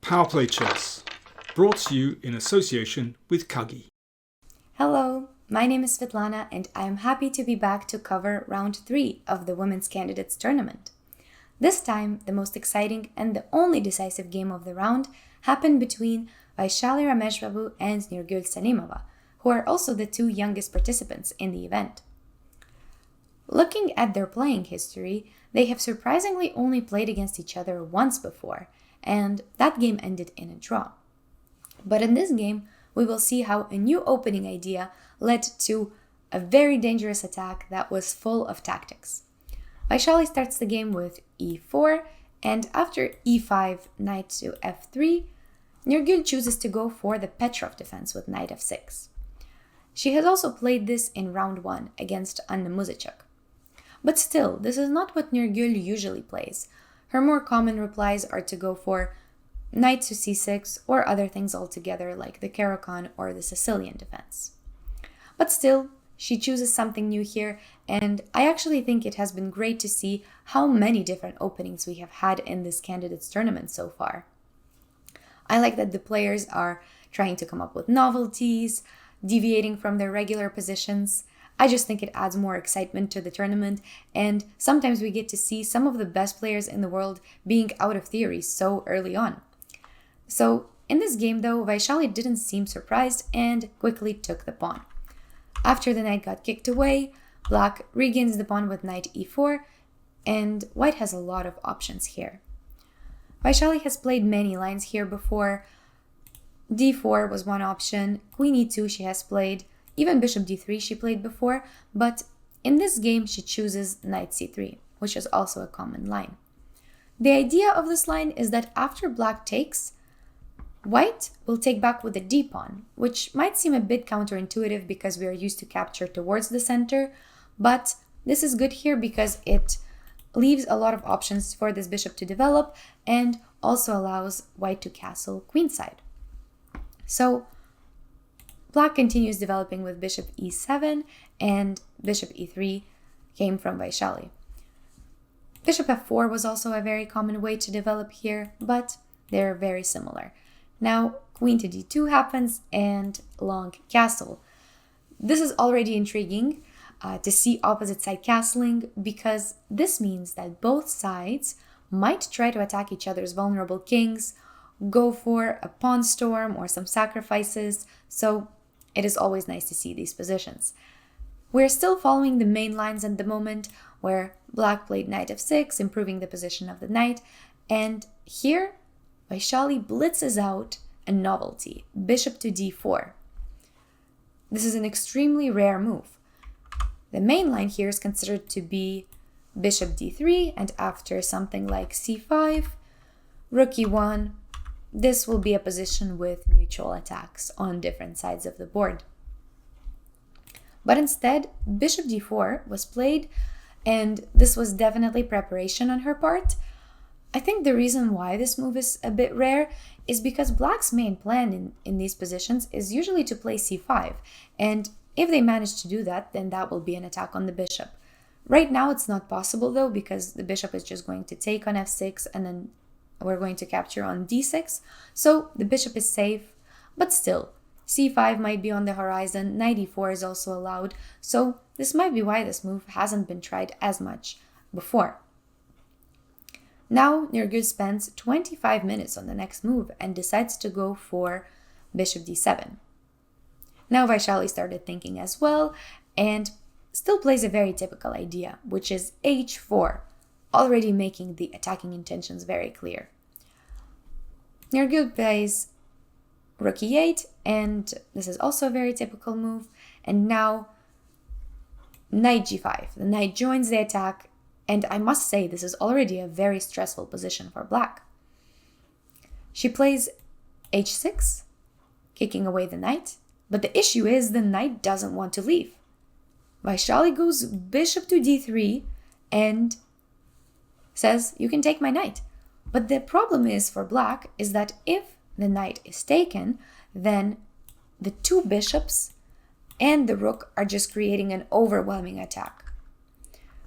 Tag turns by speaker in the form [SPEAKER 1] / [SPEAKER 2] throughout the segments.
[SPEAKER 1] PowerPlayChess, brought to you in association with Kagi.
[SPEAKER 2] Hello, my name is Svitlana and I am happy to be back to cover round 3 of the Women's Candidates Tournament. This time, the most exciting and the only decisive game of the round happened between Vaishali Rameshbabu and Nurgyul Salimova, who are also the two youngest participants in the event. Looking at their playing history, they have surprisingly only played against each other once before, and that game ended in a draw. But in this game, we will see how a new opening idea led to a very dangerous attack that was full of tactics. Vaishali starts the game with e4, and after e5, knight to f3, Nurgyul chooses to go for the Petrov defense with knight f6. She has also played this in round 1 against Anna Muzychuk. But still, this is not what Nurgyul usually plays. Her more common replies are to go for knight to c6 or other things altogether like the Caro-Kann or the Sicilian defense. But still, she chooses something new here, and I actually think it has been great to see how many different openings we have had in this candidates tournament so far. I like that the players are trying to come up with novelties, deviating from their regular positions. I just think it adds more excitement to the tournament, and sometimes we get to see some of the best players in the world being out of theory so early on. So in this game though, Vaishali didn't seem surprised and quickly took the pawn. After the knight got kicked away, Black regains the pawn with knight e4, and White has a lot of options here. Vaishali has played many lines here before. d4 was one option, queen e2 she has played, even bishop d3 she played before, but in this game she chooses knight c3, which is also a common line. The idea of this line is that after Black takes, White will take back with the d-pawn, which might seem a bit counterintuitive because we are used to capture towards the center, but this is good here because it leaves a lot of options for this bishop to develop and also allows White to castle queenside. So Black continues developing with bishop e7 and bishop e3 came from Vaishali. Bishop f4 was also a very common way to develop here, but they're very similar. Now queen to d2 happens and long castle. This is already intriguing to see opposite side castling because this means that both sides might try to attack each other's vulnerable kings, go for a pawn storm or some sacrifices, so it is always nice to see these positions. We're still following the main lines at the moment, where Black played knight f6, improving the position of the knight, and here Vaishali blitzes out a novelty, bishop to d4. This is an extremely rare move. The main line here is considered to be bishop d3, and after something like c5, rook e1, this will be a position with mutual attacks on different sides of the board. But instead, bishop d4 was played, and this was definitely preparation on her part. I think the reason why this move is a bit rare is because Black's main plan in these positions is usually to play c5, and if they manage to do that, then that will be an attack on the bishop. Right now it's not possible though, because the bishop is just going to take on f6 and then we're going to capture on d6, so the bishop is safe, but still, c5 might be on the horizon, knight e4 is also allowed, so this might be why this move hasn't been tried as much before. Now Nurgyul spends 25 minutes on the next move and decides to go for bishop d7. Now Vaishali started thinking as well, and still plays a very typical idea, which is h4, already making the attacking intentions very clear. Nurgyul plays rook e8, and this is also a very typical move, and now knight g5. The knight joins the attack, and I must say this is already a very stressful position for Black. She plays h6, kicking away the knight, but the issue is the knight doesn't want to leave. Vaishali goes bishop to d3 and says, you can take my knight. But the problem is for Black is that if the knight is taken, then the two bishops and the rook are just creating an overwhelming attack.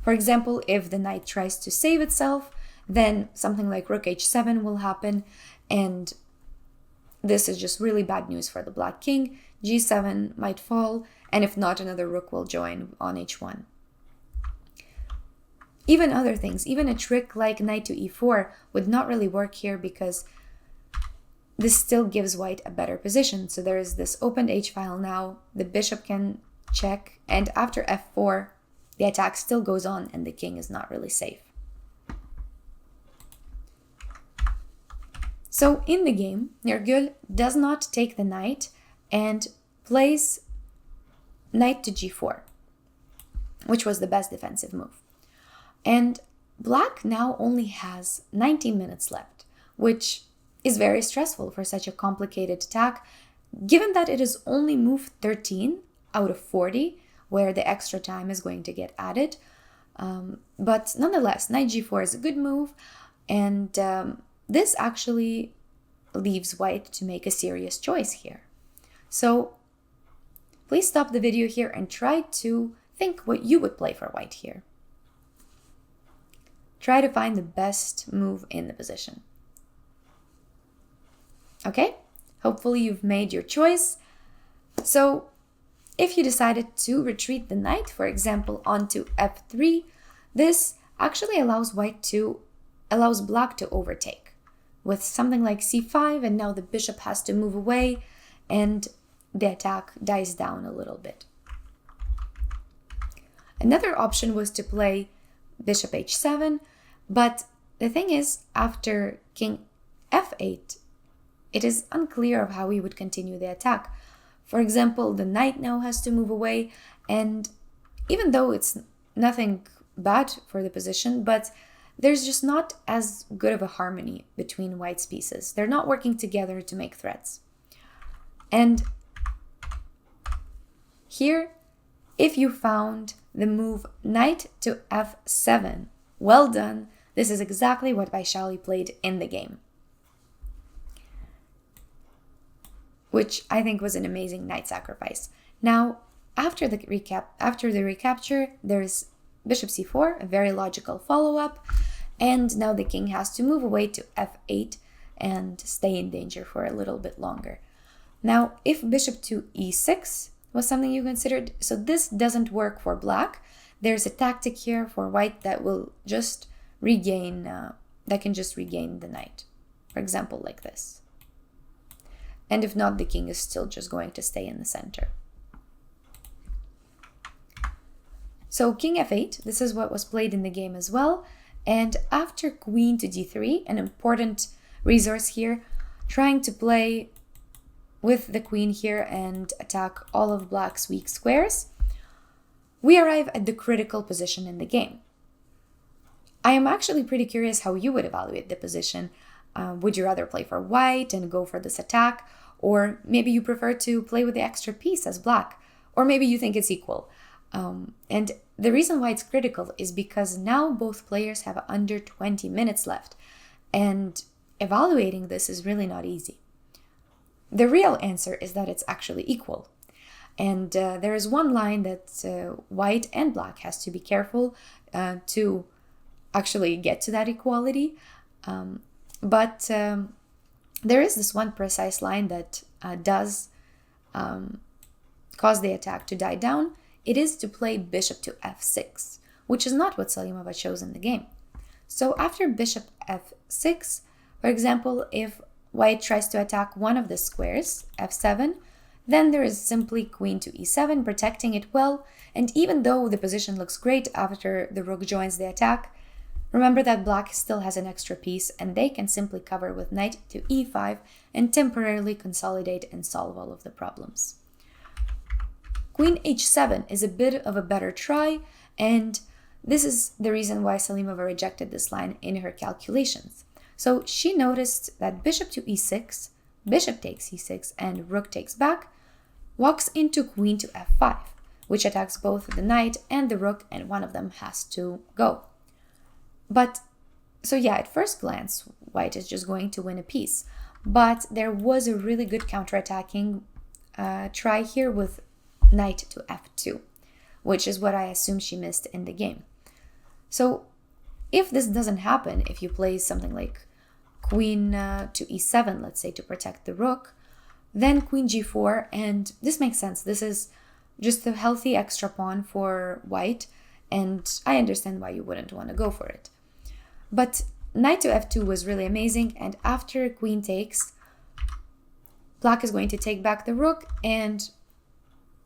[SPEAKER 2] For example, if the knight tries to save itself, then something like rook h7 will happen, and this is just really bad news for the black king. g7 might fall, and if not, another rook will join on h1. Even other things, even a trick like knight to e4 would not really work here because this still gives white a better position. So there is this opened h-file now, the bishop can check, and after f4, the attack still goes on and the king is not really safe. So in the game, Nurgyul does not take the knight and plays knight to g4, which was the best defensive move. And black now only has 90 minutes left, which is very stressful for such a complicated attack, given that it is only move 13 out of 40, where the extra time is going to get added. But nonetheless, knight g4 is a good move, and this actually leaves white to make a serious choice here. So please stop the video here and try to think what you would play for white here. Try to find the best move in the position. Okay, hopefully you've made your choice. So if you decided to retreat the knight, for example, onto f3, this actually allows black to overtake with something like c5, and now the bishop has to move away and the attack dies down a little bit. Another option was to play bishop h7, but the thing is, after king f8, it is unclear of how we would continue the attack. For example, the knight now has to move away, and even though it's nothing bad for the position, but there's just not as good of a harmony between white's pieces. They're not working together to make threats. And here, if you found the move knight to f7, well done. This is exactly what Vaishali played in the game, which I think was an amazing knight sacrifice. Now, after the recapture, there's bishop c4, a very logical follow-up, and now the king has to move away to f8 and stay in danger for a little bit longer. Now, if bishop to e6 was something you considered, so this doesn't work for black. There's a tactic here for white that will just regain, the knight. For example, like this. And if not, the king is still just going to stay in the center. So king f8, this is what was played in the game as well. And after queen to d3, an important resource here, trying to play with the queen here and attack all of black's weak squares, we arrive at the critical position in the game. I am actually pretty curious how you would evaluate the position. Would you rather play for white and go for this attack? Or maybe you prefer to play with the extra piece as black? Or maybe you think it's equal. And the reason why it's critical is because now both players have under 20 minutes left. And evaluating this is really not easy. The real answer is that it's actually equal. And there is one line that white and black has to be careful to actually get to that equality. But there is this one precise line that does cause the attack to die down. It is to play bishop to f6, which is not what Salimova chose in the game. So after bishop f6, for example, if white tries to attack one of the squares, f7, then there is simply queen to e7, protecting it well. And even though the position looks great after the rook joins the attack, remember that black still has an extra piece, and they can simply cover with knight to e5 and temporarily consolidate and solve all of the problems. Queen h7 is a bit of a better try, and this is the reason why Salimova rejected this line in her calculations. So she noticed that bishop to e6, bishop takes e6, and rook takes back, walks into queen to f5, which attacks both the knight and the rook, and one of them has to go. But, so yeah, at first glance, white is just going to win a piece. But there was a really good counterattacking try here with knight to f2, which is what I assume she missed in the game. So if this doesn't happen, if you play something like queen to e7, let's say, to protect the rook, then queen g4, and this makes sense. This is just a healthy extra pawn for white, and I understand why you wouldn't want to go for it. But knight to f2 was really amazing, and after queen takes, black is going to take back the rook, and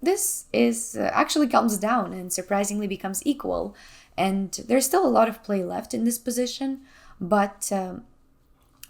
[SPEAKER 2] this is actually comes down and surprisingly becomes equal. And there's still a lot of play left in this position, but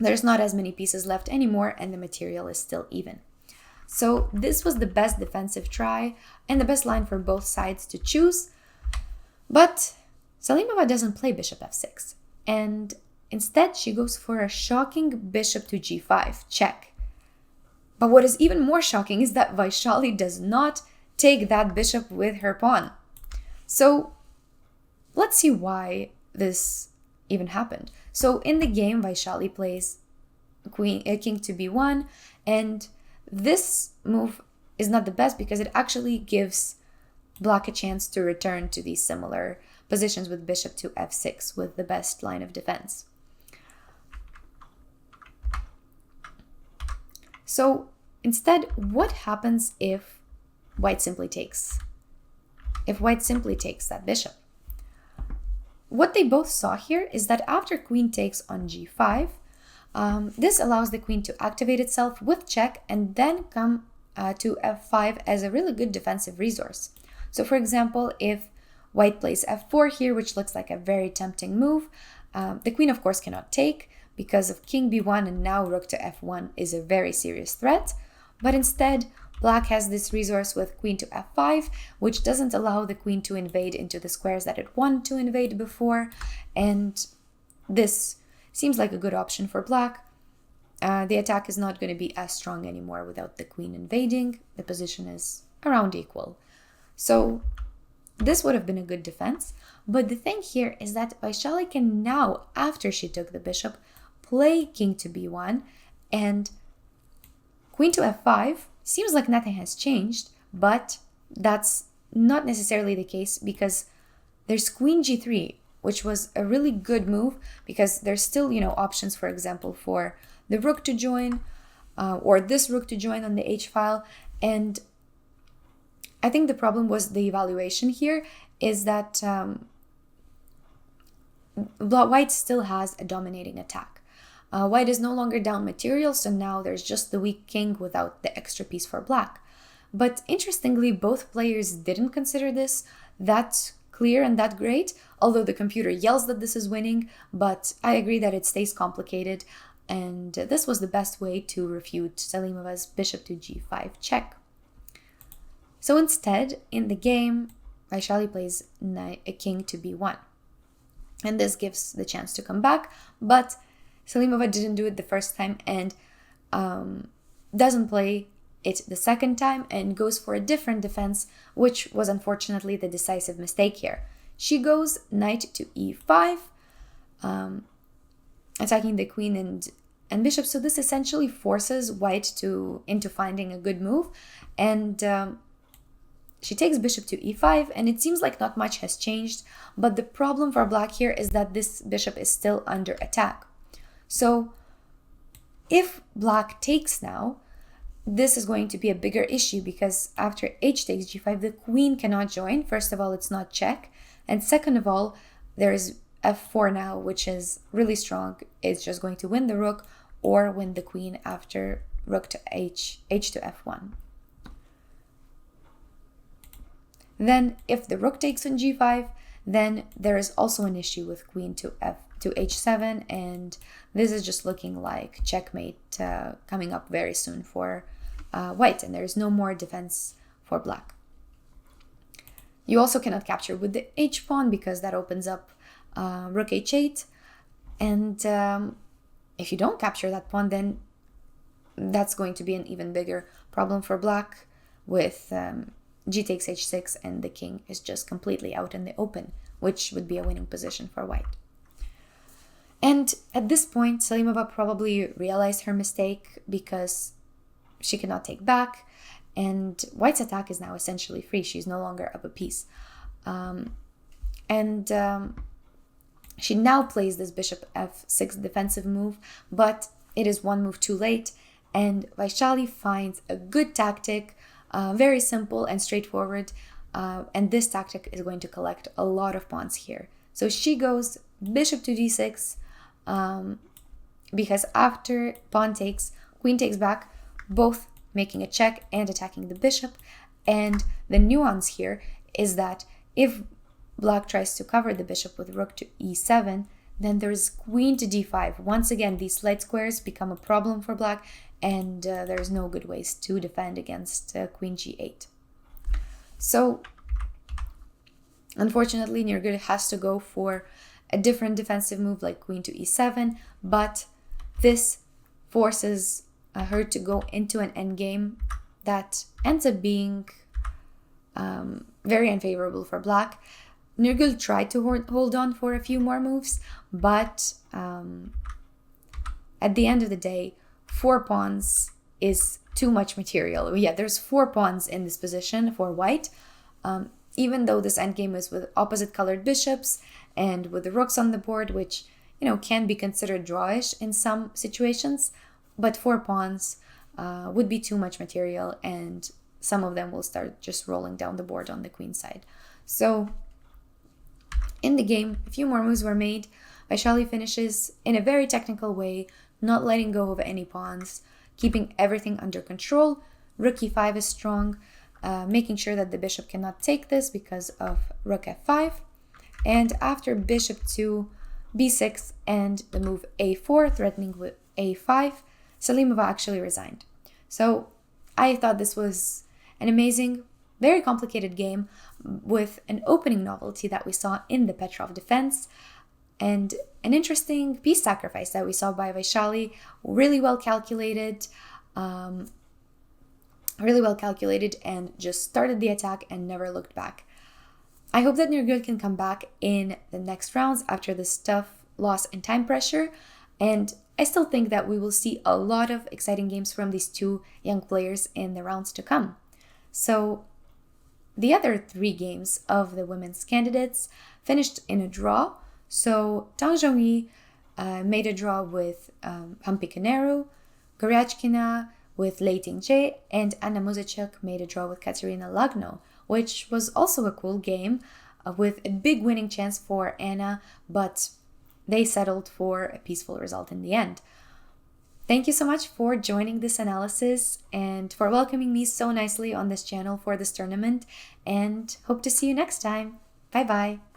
[SPEAKER 2] there's not as many pieces left anymore, and the material is still even. So this was the best defensive try and the best line for both sides to choose. But Salimova doesn't play bishop f6, and instead she goes for a shocking bishop to g5, check. But what is even more shocking is that Vaishali does not take that bishop with her pawn. So let's see why this even happened. So in the game, Vaishali plays king to b1, and this move is not the best because it actually gives black a chance to return to these similar positions with bishop to f6 with the best line of defense. So instead, what happens if white simply takes? If white simply takes that bishop? What they both saw here is that after queen takes on g5, this allows the queen to activate itself with check and then come to f5 as a really good defensive resource. So for example, if white plays f4 here, which looks like a very tempting move, the queen of course cannot take because of king b1, and now rook to f1 is a very serious threat. But instead, black has this resource with queen to f5, which doesn't allow the queen to invade into the squares that it wanted to invade before, and this seems like a good option for black. The attack is not going to be as strong anymore without the queen invading. The position is around equal. So this would have been a good defense, but the thing here is that Vaishali can now, after she took the bishop, play king to b1, and queen to f5 seems like nothing has changed, but that's not necessarily the case because there's queen g3, which was a really good move because there's still, options, for example, for the rook to join or this rook to join on the h-file. And I think the problem was the evaluation here is that white still has a dominating attack. White is no longer down material, so now there's just the weak king without the extra piece for black. But interestingly, both players didn't consider this that clear and that great, although the computer yells that this is winning, but I agree that it stays complicated, and this was the best way to refute Salimova's bishop to g5 check. So instead, in the game, Vaishali plays a king to b1, and this gives the chance to come back, but Salimova didn't do it the first time and doesn't play it the second time and goes for a different defense, which was unfortunately the decisive mistake here. She goes knight to e5, attacking the queen and bishop. So this essentially forces white into finding a good move, and she takes bishop to e5, and it seems like not much has changed, but the problem for black here is that this bishop is still under attack. So if black takes now, this is going to be a bigger issue because after h takes g5, the queen cannot join. First of all, it's not check. And second of all, there is f4 now, which is really strong. It's just going to win the rook or win the queen after rook to h to f1. Then if the rook takes on g5, then there is also an issue with queen to h7, and this is just looking like checkmate coming up very soon for white, and there is no more defense for black. You also cannot capture with the h-pawn because that opens up rook h8, and if you don't capture that pawn, then that's going to be an even bigger problem for black with g takes h6, and the king is just completely out in the open, which would be a winning position for white. And at this point, Salimova probably realized her mistake because she cannot take back, and white's attack is now essentially free. She's no longer up a piece. She now plays this bishop f6 defensive move, but it is one move too late, and Vaishali finds a good tactic, very simple and straightforward, and this tactic is going to collect a lot of pawns here. So she goes bishop to d6, because after pawn takes, queen takes back, both making a check and attacking the bishop. And the nuance here is that if Black tries to cover the bishop with rook to e7, then there's queen to d5. Once again, these light squares become a problem for Black, and there's no good ways to defend against queen g8. So, unfortunately, Nurgyul has to go for a different defensive move like queen to e7, but this forces her to go into an endgame that ends up being very unfavorable for Black. Nurgyul tried to hold on for a few more moves, but at the end of the day, 4 pawns is too much material. Yeah, there's 4 pawns in this position for white, even though this endgame is with opposite colored bishops and with the rooks on the board, which, can be considered drawish in some situations, but 4 pawns would be too much material, and some of them will start just rolling down the board on the queen side. So in the game, a few more moves were made. Vaishali finishes in a very technical way, not letting go of any pawns, keeping everything under control. Rook e5 is strong, making sure that the bishop cannot take this because of rook f5. And after bishop to b6 and the move a4, threatening with a5, Salimova actually resigned. So I thought this was an amazing, very complicated game with an opening novelty that we saw in the Petrov defense and an interesting piece sacrifice that we saw by Vaishali, really well calculated and just started the attack and never looked back. I hope that Nurgyul can come back in the next rounds after this tough loss and time pressure, and I still think that we will see a lot of exciting games from these two young players in the rounds to come. So the other 3 games of the women's candidates finished in a draw. So Tang Zhongyi made a draw with Hampi Kaneru, Goryachkina with Lei Tingzhe, and Anna Muzachuk made a draw with Katerina Lagno, which was also a cool game with a big winning chance for Anna, but they settled for a peaceful result in the end. Thank you so much for joining this analysis and for welcoming me so nicely on this channel for this tournament, and hope to see you next time. Bye bye.